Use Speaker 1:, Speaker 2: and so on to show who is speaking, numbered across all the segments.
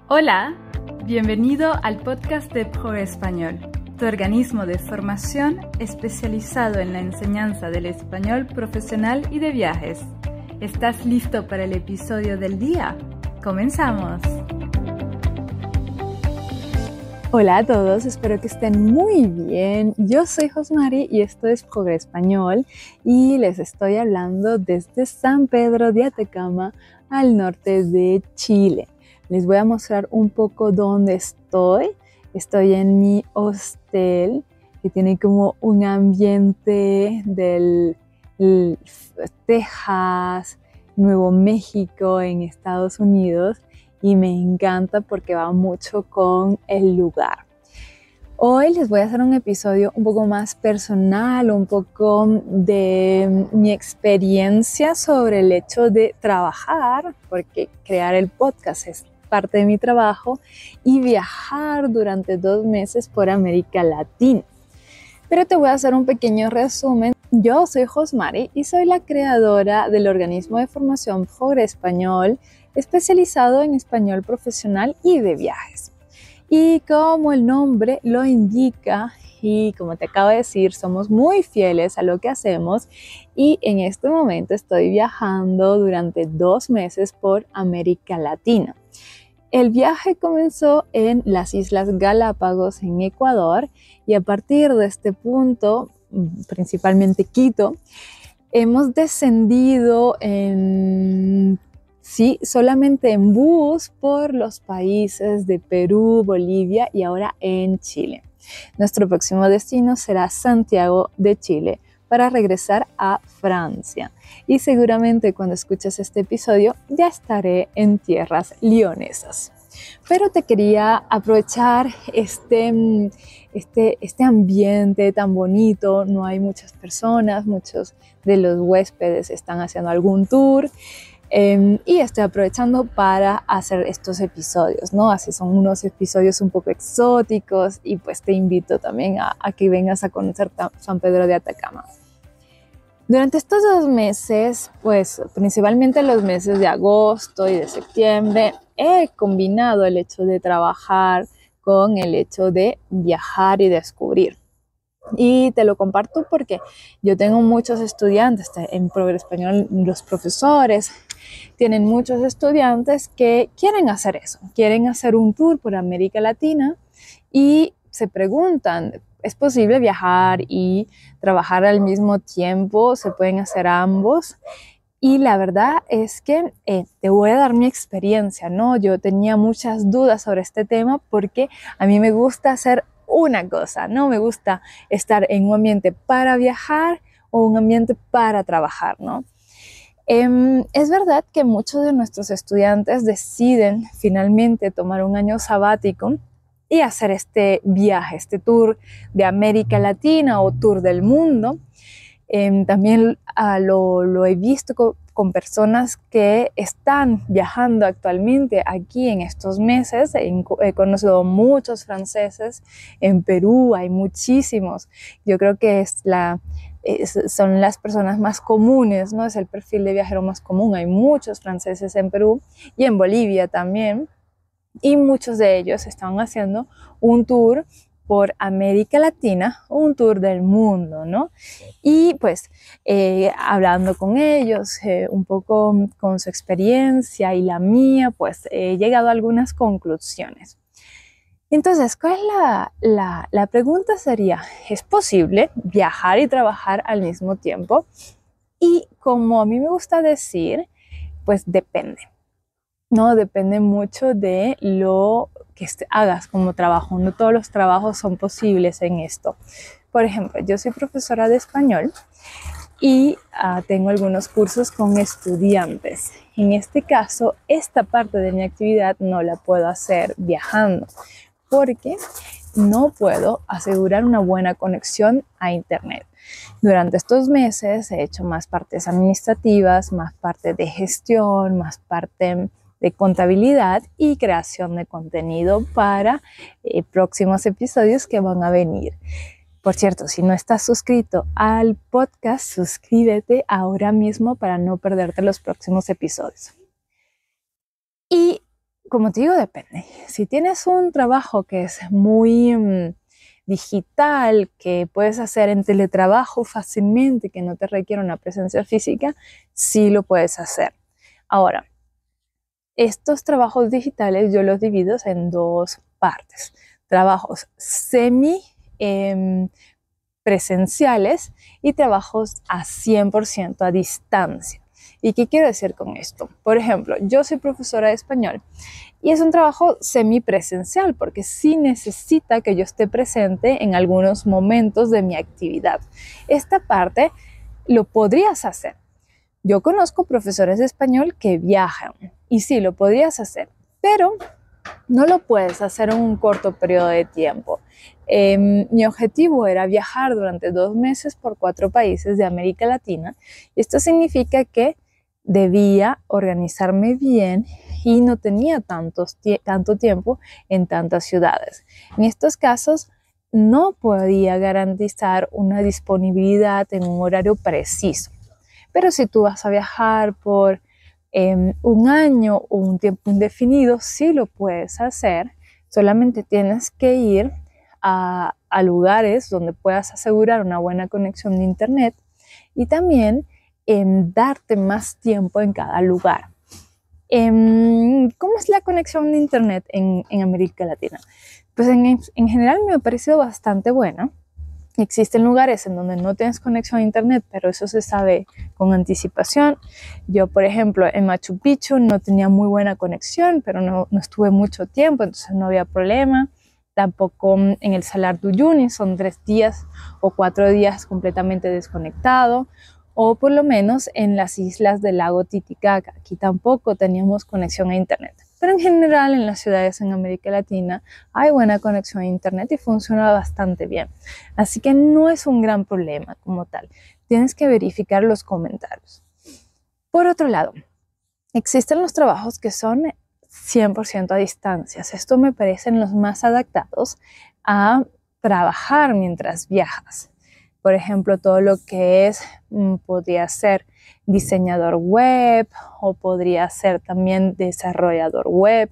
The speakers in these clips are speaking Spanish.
Speaker 1: Hola, bienvenido al podcast de ProEspañol, tu organismo de formación especializado en la enseñanza del español profesional y de viajes. ¿Estás listo para el episodio del día? ¡Comenzamos! Hola a todos, espero que estén muy bien. Yo soy Josmari y esto es ProEspañol y les estoy hablando desde San Pedro de Atacama, al norte de Chile. Les voy a mostrar un poco dónde estoy. Estoy en mi hostel que tiene como un ambiente del Texas, Nuevo México en Estados Unidos y me encanta porque va mucho con el lugar. Hoy les voy a hacer un episodio un poco más personal, un poco de mi experiencia sobre el hecho de trabajar, porque crear el podcast es parte de mi trabajo, y viajar durante 2 meses por América Latina. Pero te voy a hacer un pequeño resumen. Yo soy Josmari y soy la creadora del organismo de formación ProEspañol, especializado en español profesional y de viajes. Y como el nombre lo indica, y como te acabo de decir, somos muy fieles a lo que hacemos y en este momento estoy viajando durante 2 meses por América Latina. El viaje comenzó en las Islas Galápagos en Ecuador y a partir de este punto, principalmente Quito, hemos descendido solamente en bus por los países de Perú, Bolivia y ahora en Chile. Nuestro próximo destino será Santiago de Chile para regresar a Francia. Y seguramente cuando escuches este episodio ya estaré en tierras leonesas. Pero te quería aprovechar este ambiente tan bonito. No hay muchas personas, muchos de los huéspedes están haciendo algún tour. Y estoy aprovechando para hacer estos episodios, ¿no? Así son unos episodios un poco exóticos y pues te invito también a que vengas a conocer San Pedro de Atacama. Durante estos 2 meses, pues principalmente los meses de agosto y de septiembre, he combinado el hecho de trabajar con el hecho de viajar y descubrir. Y te lo comparto porque yo tengo muchos estudiantes en ProEspañol, los profesores tienen muchos estudiantes que quieren hacer eso, quieren hacer un tour por América Latina y se preguntan, ¿es posible viajar y trabajar al mismo tiempo? ¿Se pueden hacer ambos? Y la verdad es que te voy a dar mi experiencia, ¿no? Yo tenía muchas dudas sobre este tema porque a mí me gusta hacer una cosa, no me gusta estar en un ambiente para viajar o un ambiente para trabajar, ¿no? Es verdad que muchos de nuestros estudiantes deciden finalmente tomar un año sabático y hacer este viaje, este tour de América Latina o tour del mundo. También lo he visto con personas que están viajando actualmente aquí en estos meses. He conocido muchos franceses, en Perú hay muchísimos. Yo creo que son las personas más comunes, ¿no? Es el perfil de viajero más común. Hay muchos franceses en Perú y en Bolivia también. Y muchos de ellos están haciendo un tour por América Latina o un tour del mundo, ¿no? Y pues hablando con ellos, un poco con su experiencia y la mía, pues he llegado a algunas conclusiones. Entonces, ¿cuál es la pregunta? Sería, ¿es posible viajar y trabajar al mismo tiempo? Y como a mí me gusta decir, pues depende. No, depende mucho de lo que hagas como trabajo. No todos los trabajos son posibles en esto. Por ejemplo, yo soy profesora de español y tengo algunos cursos con estudiantes. En este caso, esta parte de mi actividad no la puedo hacer viajando porque no puedo asegurar una buena conexión a internet. Durante estos meses he hecho más partes administrativas, más parte de gestión, más parte de contabilidad y creación de contenido para próximos episodios que van a venir. Por cierto, si no estás suscrito al podcast, suscríbete ahora mismo para no perderte los próximos episodios. Y como te digo, depende. Si tienes un trabajo que es muy digital, que puedes hacer en teletrabajo fácilmente, que no te requiere una presencia física, sí lo puedes hacer. Ahora, estos trabajos digitales yo los divido en dos partes. Trabajos semi presenciales y trabajos a 100% a distancia. ¿Y qué quiero decir con esto? Por ejemplo, yo soy profesora de español y es un trabajo semipresencial porque sí necesita que yo esté presente en algunos momentos de mi actividad. Esta parte lo podrías hacer. Yo conozco profesores de español que viajan y sí, lo podrías hacer, pero no lo puedes hacer en un corto periodo de tiempo. Mi objetivo era viajar durante 2 meses por 4 países de América Latina. Esto significa que debía organizarme bien y no tenía tanto tiempo en tantas ciudades. En estos casos, no podía garantizar una disponibilidad en un horario preciso. Pero si tú vas a viajar por un año o un tiempo indefinido, sí lo puedes hacer. Solamente tienes que ir a lugares donde puedas asegurar una buena conexión de internet y también darte más tiempo en cada lugar. ¿Cómo es la conexión de internet en América Latina? Pues en general me ha parecido bastante buena. Existen lugares en donde no tienes conexión a internet, pero eso se sabe con anticipación. Yo, por ejemplo, en Machu Picchu no tenía muy buena conexión, pero no estuve mucho tiempo, entonces no había problema. Tampoco en el Salar de Uyuni son 3 días o 4 días completamente desconectado. O por lo menos en las islas del lago Titicaca. Aquí tampoco teníamos conexión a internet. Pero en general en las ciudades en América Latina hay buena conexión a internet y funciona bastante bien. Así que no es un gran problema como tal. Tienes que verificar los comentarios. Por otro lado, existen los trabajos que son 100% a distancias. Esto me parecen los más adaptados a trabajar mientras viajas. Por ejemplo, todo lo que podría ser diseñador web o podría ser también desarrollador web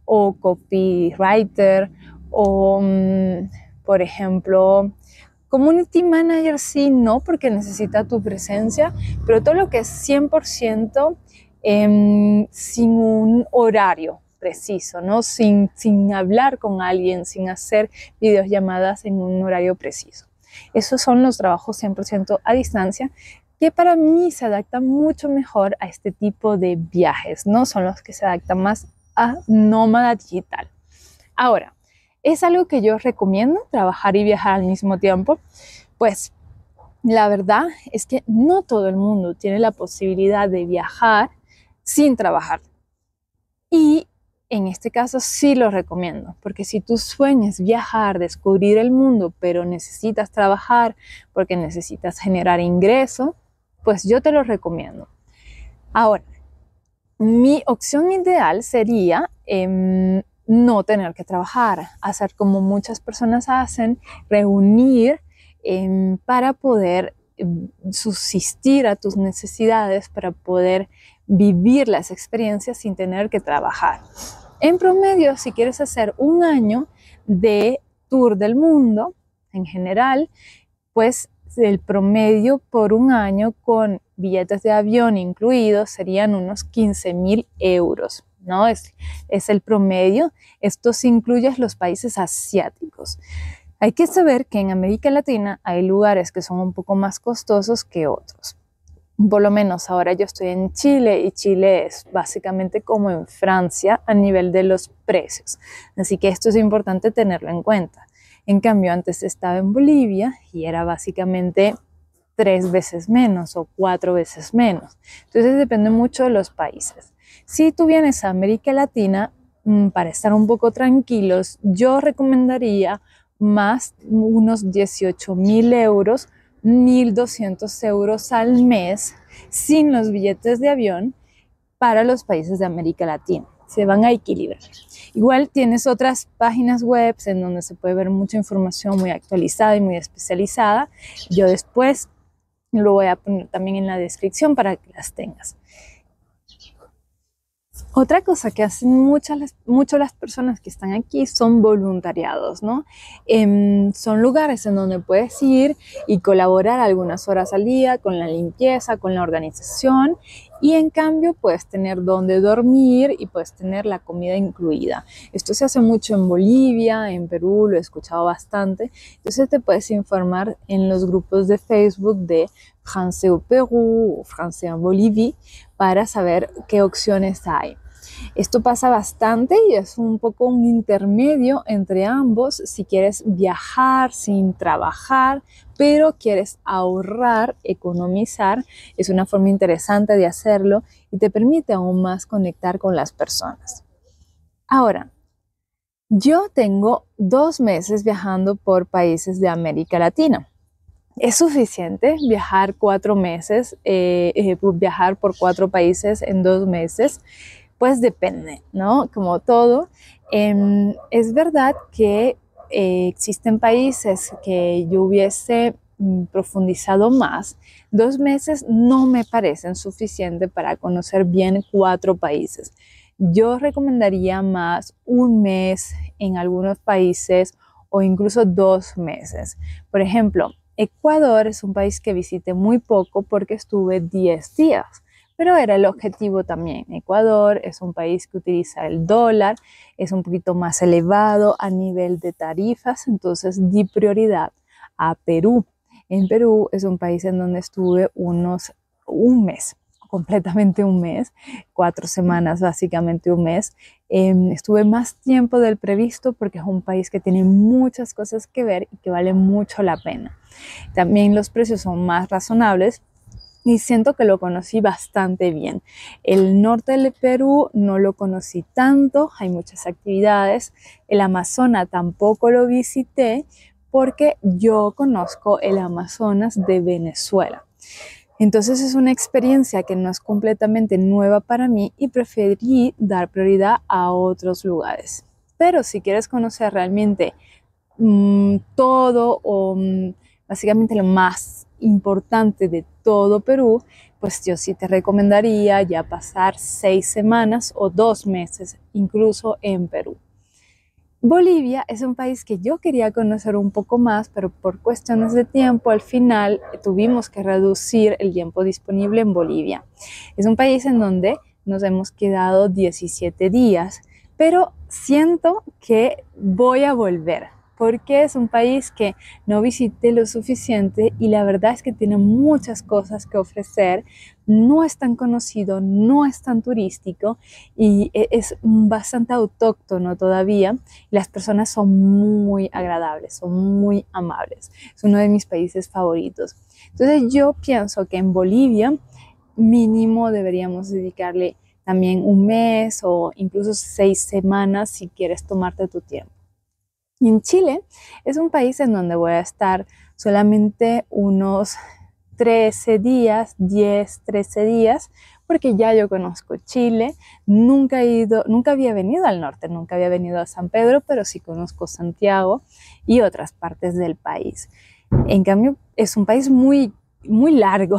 Speaker 1: o copywriter o, por ejemplo, community manager sí, no, porque necesita tu presencia, pero todo lo que es 100% sin un horario preciso, ¿no? Sin hablar con alguien, sin hacer videollamadas en un horario preciso. Esos son los trabajos 100% a distancia que para mí se adaptan mucho mejor a este tipo de viajes, ¿no? Son los que se adaptan más a nómada digital. Ahora, ¿es algo que yo recomiendo, trabajar y viajar al mismo tiempo? Pues la verdad es que no todo el mundo tiene la posibilidad de viajar sin trabajar. Y en este caso sí lo recomiendo, porque si tú sueñas viajar, descubrir el mundo, pero necesitas trabajar porque necesitas generar ingreso, pues yo te lo recomiendo. Ahora, mi opción ideal sería no tener que trabajar, hacer como muchas personas hacen, reunir para poder subsistir a tus necesidades, para poder vivir las experiencias sin tener que trabajar. En promedio, si quieres hacer un año de tour del mundo en general, pues el promedio por un año con billetes de avión incluidos serían unos 15.000 euros, ¿no? Es el promedio. Esto sí incluye los países asiáticos. Hay que saber que en América Latina hay lugares que son un poco más costosos que otros. Por lo menos ahora yo estoy en Chile y Chile es básicamente como en Francia a nivel de los precios. Así que esto es importante tenerlo en cuenta. En cambio, antes estaba en Bolivia y era básicamente 3 veces menos o 4 veces menos. Entonces depende mucho de los países. Si tú vienes a América Latina, para estar un poco tranquilos, yo recomendaría más unos 18.000 euros, 1.200 euros al mes sin los billetes de avión para los países de América Latina. Se van a equilibrar. Igual tienes otras páginas web en donde se puede ver mucha información muy actualizada y muy especializada. Yo después lo voy a poner también en la descripción para que las tengas. Otra cosa que hacen mucho las personas que están aquí son voluntariados, ¿no? Son lugares en donde puedes ir y colaborar algunas horas al día con la limpieza, con la organización, y en cambio puedes tener donde dormir y puedes tener la comida incluida. Esto se hace mucho en Bolivia, en Perú, lo he escuchado bastante. Entonces te puedes informar en los grupos de Facebook de Français au Pérou o Français en Bolivia para saber qué opciones hay. Esto pasa bastante y es un poco un intermedio entre ambos si quieres viajar sin trabajar, pero quieres ahorrar, economizar. Es una forma interesante de hacerlo y te permite aún más conectar con las personas. Ahora, yo tengo 2 meses viajando por países de América Latina. ¿Es suficiente viajar 4 meses, viajar por 4 países en 2 meses? Pues depende, ¿no? Como todo, es verdad que existen países que yo hubiese profundizado más. 2 meses no me parecen suficiente para conocer bien 4 países. Yo recomendaría más 1 mes en algunos países o incluso 2 meses. Por ejemplo, Ecuador es un país que visité muy poco porque estuve 10 días. Pero era el objetivo también. Ecuador es un país que utiliza el dólar, es un poquito más elevado a nivel de tarifas, entonces di prioridad a Perú. En Perú es un país en donde estuve un mes, completamente un mes, 4 semanas, básicamente un mes. Estuve más tiempo del previsto porque es un país que tiene muchas cosas que ver y que vale mucho la pena. También los precios son más razonables y siento que lo conocí bastante bien. El norte del Perú no lo conocí tanto, hay muchas actividades. El Amazonas tampoco lo visité porque yo conozco el Amazonas de Venezuela. Entonces es una experiencia que no es completamente nueva para mí y preferí dar prioridad a otros lugares. Pero si quieres conocer realmente todo o básicamente lo más importante de todo Perú, pues yo sí te recomendaría ya pasar 6 semanas o 2 meses incluso en Perú. Bolivia es un país que yo quería conocer un poco más, pero por cuestiones de tiempo al final tuvimos que reducir el tiempo disponible en Bolivia. Es un país en donde nos hemos quedado 17 días, pero siento que voy a volver porque es un país que no visité lo suficiente y la verdad es que tiene muchas cosas que ofrecer. No es tan conocido, no es tan turístico y es bastante autóctono todavía. Las personas son muy agradables, son muy amables. Es uno de mis países favoritos. Entonces yo pienso que en Bolivia mínimo deberíamos dedicarle también un mes o incluso 6 semanas si quieres tomarte tu tiempo. Y en Chile es un país en donde voy a estar solamente unos 13 días, 10, 13 días, porque ya yo conozco Chile, nunca había venido al norte, nunca había venido a San Pedro, pero sí conozco Santiago y otras partes del país. En cambio, es un país muy largo,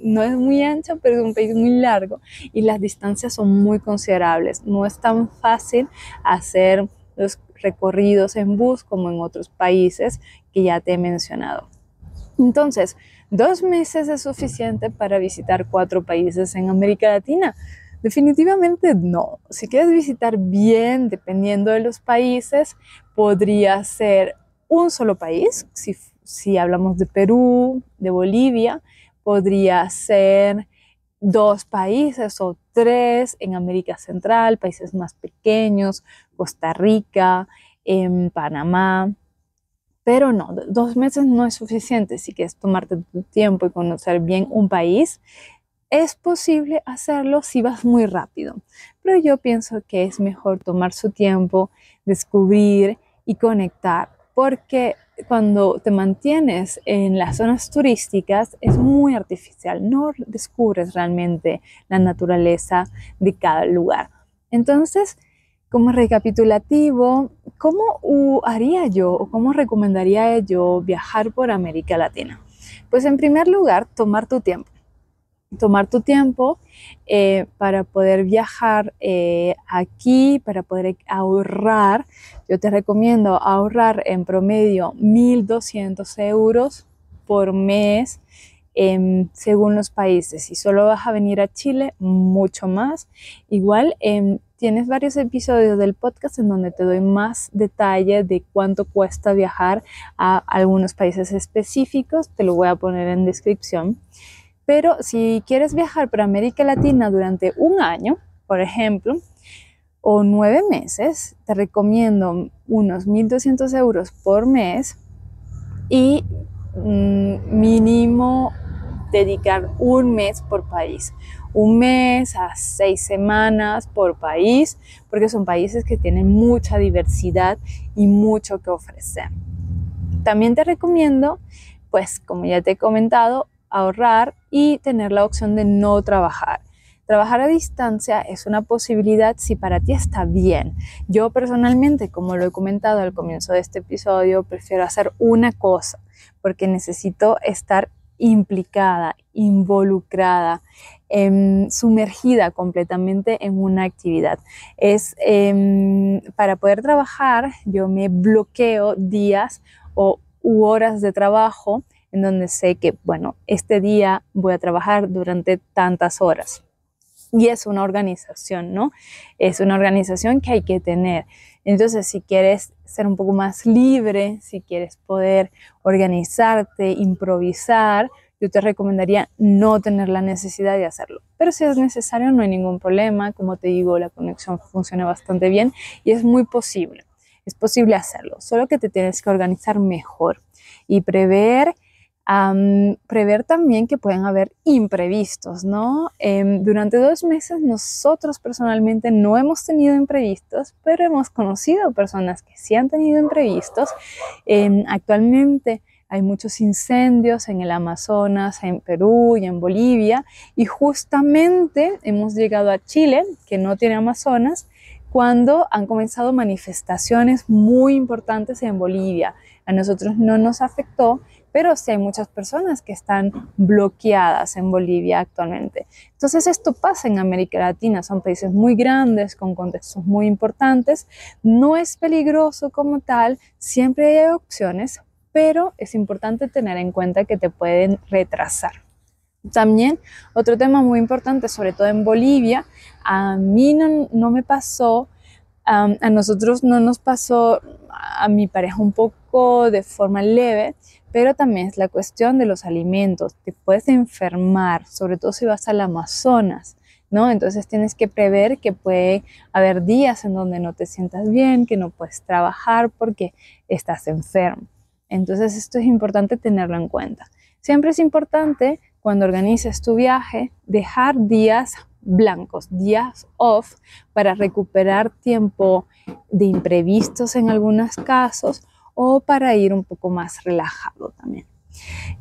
Speaker 1: no es muy ancho, pero es un país muy largo y las distancias son muy considerables. No es tan fácil hacer los recorridos en bus como en otros países que ya te he mencionado. Entonces, 2 meses es suficiente para visitar 4 países en América Latina. Definitivamente no. Si quieres visitar bien, dependiendo de los países, podría ser un solo país. Si hablamos de Perú, de Bolivia, podría ser 2 países o 3 en América Central, países más pequeños, Costa Rica, Panamá. Pero no, 2 meses no es suficiente si quieres tomarte tu tiempo y conocer bien un país. Es posible hacerlo si vas muy rápido, pero yo pienso que es mejor tomar su tiempo, descubrir y conectar, porque cuando te mantienes en las zonas turísticas es muy artificial, no descubres realmente la naturaleza de cada lugar. Entonces, como recapitulativo, ¿cómo haría yo o cómo recomendaría yo viajar por América Latina? Pues en primer lugar, tomar tu tiempo. tomar tu tiempo para poder viajar aquí, para poder ahorrar. Yo te recomiendo ahorrar en promedio 1.200 euros por mes según los países. Si solo vas a venir a Chile, mucho más. Igual tienes varios episodios del podcast en donde te doy más detalle de cuánto cuesta viajar a algunos países específicos. Te lo voy a poner en descripción. Pero si quieres viajar por América Latina durante un año, por ejemplo, o 9 meses, te recomiendo unos 1.200 euros por mes y mínimo dedicar un mes por país. Un mes a 6 semanas por país, porque son países que tienen mucha diversidad y mucho que ofrecer. También te recomiendo, pues como ya te he comentado, ahorrar y tener la opción de no trabajar. Trabajar a distancia es una posibilidad si para ti está bien. Yo personalmente, como lo he comentado al comienzo de este episodio, prefiero hacer una cosa porque necesito estar implicada, involucrada, sumergida completamente en una actividad. Para poder trabajar, yo me bloqueo días u horas de trabajo en donde sé que, bueno, este día voy a trabajar durante tantas horas. Y es una organización, ¿no? Es una organización que hay que tener. Entonces, si quieres ser un poco más libre, si quieres poder organizarte, improvisar, yo te recomendaría no tener la necesidad de hacerlo. Pero si es necesario, no hay ningún problema. Como te digo, la conexión funciona bastante bien y es muy posible. Es posible hacerlo, solo que te tienes que organizar mejor y prever también que pueden haber imprevistos, ¿no? Durante 2 meses nosotros personalmente no hemos tenido imprevistos, pero hemos conocido personas que sí han tenido imprevistos. Actualmente hay muchos incendios en el Amazonas, en Perú y en Bolivia, y justamente hemos llegado a Chile, que no tiene Amazonas, cuando han comenzado manifestaciones muy importantes en Bolivia. A nosotros no nos afectó, pero sí hay muchas personas que están bloqueadas en Bolivia actualmente. Entonces esto pasa en América Latina, son países muy grandes, con contextos muy importantes, no es peligroso como tal, siempre hay opciones, pero es importante tener en cuenta que te pueden retrasar. También otro tema muy importante, sobre todo en Bolivia, a mí no me pasó, a nosotros no nos pasó, a mi pareja un poco de forma leve, pero también es la cuestión de los alimentos. Te puedes enfermar, sobre todo si vas al Amazonas, ¿no? Entonces tienes que prever que puede haber días en donde no te sientas bien, que no puedes trabajar porque estás enfermo. Entonces esto es importante tenerlo en cuenta. Siempre es importante, cuando organices tu viaje, dejar días blancos, días off, para recuperar tiempo de imprevistos en algunos casos o para ir un poco más relajado también.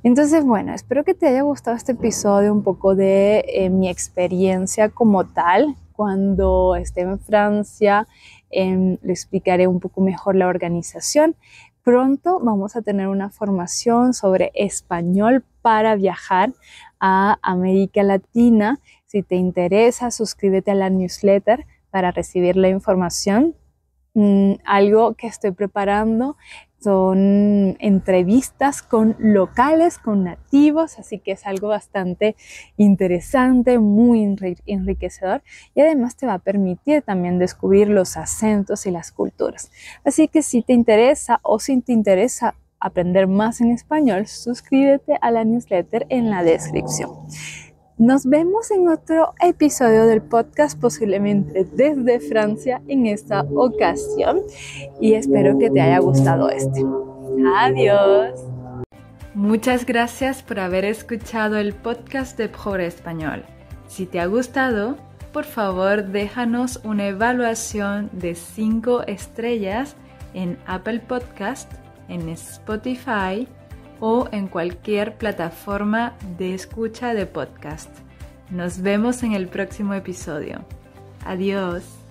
Speaker 1: Entonces, bueno, espero que te haya gustado este episodio, un poco de mi experiencia como tal. Cuando esté en Francia, le explicaré un poco mejor la organización. Pronto vamos a tener una formación sobre español para viajar a América Latina. Si te interesa, suscríbete a la newsletter para recibir la información. Algo que estoy preparando son entrevistas con locales, con nativos, así que es algo bastante interesante, muy enriquecedor y además te va a permitir también descubrir los acentos y las culturas. Así que si te interesa o si te interesa aprender más en español, suscríbete a la newsletter en la descripción. Nos vemos en otro episodio del podcast, posiblemente desde Francia en esta ocasión, y espero que te haya gustado este. Adiós. Muchas gracias por haber escuchado el podcast de Progre Español. Si te ha gustado, por favor déjanos una evaluación de 5 estrellas en Apple Podcast, en Spotify o en cualquier plataforma de escucha de podcast. Nos vemos en el próximo episodio. Adiós.